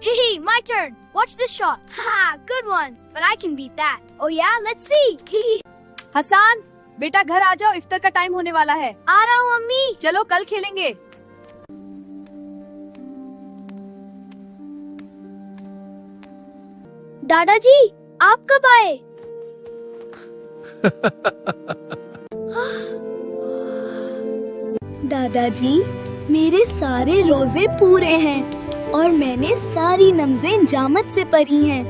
Hey, my turn. Watch this shot. Haha, good one. But I can beat that. Oh yeah, let's see. Hasan, बेटा घर आ जाओ, इफ्तार का time होने वाला है। आ रहा हूँ अम्मी। चलो कल खेलेंगे। दादाजी, आप कब आए? दादाजी, मेरे सारे रोजे पूरे हैं और मैंने सारी नमाज़ें जामत से पढ़ी हैं।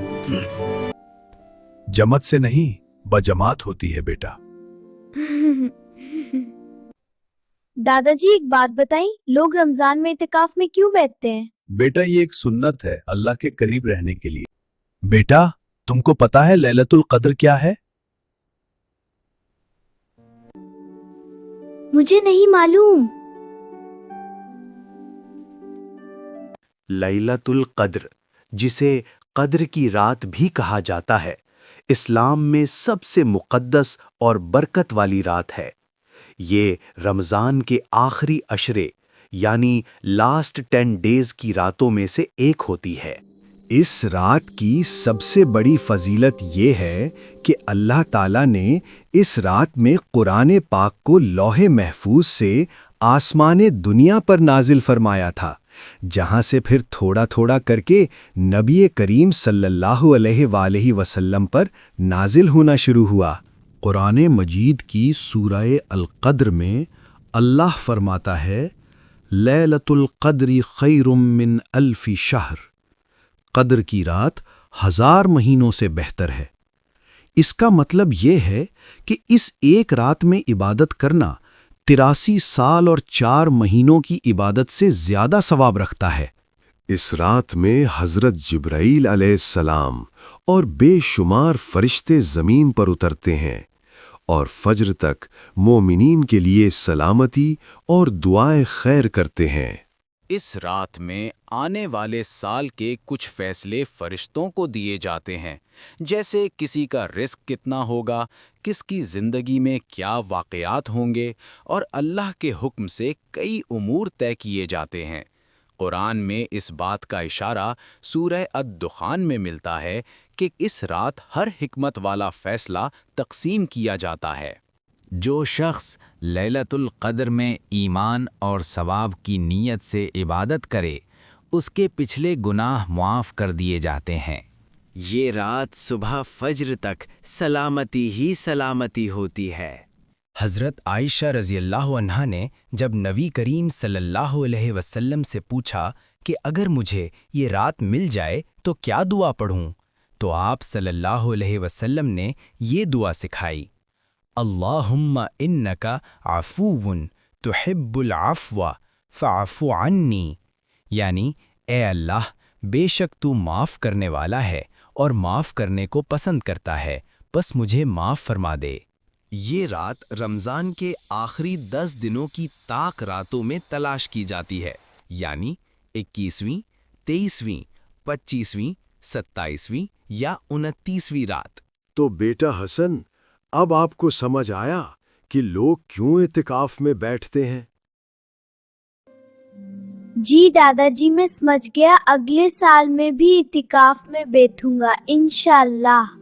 जमत से नहीं, बजमात होती है बेटा। दादाजी एक बात बताएं, लोग रमजान में इतिकाफ में क्यों बैठते हैं? बेटा ये एक सुन्नत है अल्लाह के करीब रहने के लिए। बेटा तुमको पता है लैलतुल कद्र क्या है? मुझे नहीं मालूम। लैलतुल कद्र, जिसे कद्र की रात भी कहा जाता है, इस्लाम में सबसे मुक़द्दस और बरकत वाली रात है। ये रमज़ान के आखिरी अशरे यानी लास्ट 10 डेज की रातों में से एक होती है। इस रात की सबसे बड़ी फजीलत ये है कि अल्लाह ताला ने इस रात में कुरान पाक को लौहे महफूज से आसमाने दुनिया पर नाजिल फरमाया था, जहां से फिर थोड़ा थोड़ा करके नबी करीम सल्लल्लाहु अलैहि वसल्लम पर नाजिल होना शुरू हुआ। कुरान मजीद की सूरह अल-क़द्र में अल्लाह फरमाता है, लैलतुल क़द्रि खैरुम मिन अल्फ़ि शहर, कद्र की रात 1000 महीनों से बेहतर है। इसका मतलब ये है कि इस एक रात में इबादत करना 83 साल और 4 महीनों की इबादत से ज्यादा सवाब रखता है। इस रात में हजरत जिब्राईल अलैहिस्सलाम और बेशुमार फरिश्ते जमीन पर उतरते हैं और फज्र तक मोमिनीन के लिए सलामती और दुआएं खैर करते हैं। इस रात में आने वाले साल के कुछ फैसले फरिश्तों को दिए जाते हैं, जैसे किसी का रिस्क कितना होगा, किसकी ज़िंदगी में क्या वाक़यात होंगे, और अल्लाह के हुक्म से कई उमूर तय किए जाते हैं। कुरान में इस बात का इशारा सूरह अद-दुखान में मिलता है कि इस रात हर हिकमत वाला फ़ैसला तक़सीम किया जाता है। जो शख्स लैलतुल क़द्र में ईमान और सवाब की नीयत से इबादत करे, उसके पिछले गुनाह मुआफ़ कर दिए जाते हैं। ये रात सुबह फज्र तक सलामती ही सलामती होती है। हज़रत आयशा रज़ियल्लाहु अन्हा ने जब नबी करीम सल्लल्लाहु अलैहि वसल्लम से पूछा कि अगर मुझे ये रात मिल जाए तो क्या दुआ पढ़ूं, तो आप सल्लल्लाहु अलैहि वसल्लम ने ये दुआ सिखाई, अल्लाहुम्मा इन्नका आफूवुन तुहिब्बुल अफ़्वा फ़अफ़ु अन्नी, यानी ए अल्लाह, बेशक तू माफ़ करने वाला है और माफ़ करने को पसंद करता है, बस मुझे माफ़ फरमा दे। ये रात रमज़ान के आखिरी 10 दिनों की ताक रातों में तलाश की जाती है, यानी 21वीं, 23वीं, 25वीं, 27वीं या 29वीं रात। तो बेटा हसन, अब आपको समझ आया कि लोग क्यों इतिकाफ में बैठते हैं? जी दादाजी, मैं समझ गया। अगले साल में भी इतिकाफ में बैठूंगा इंशाअल्लाह।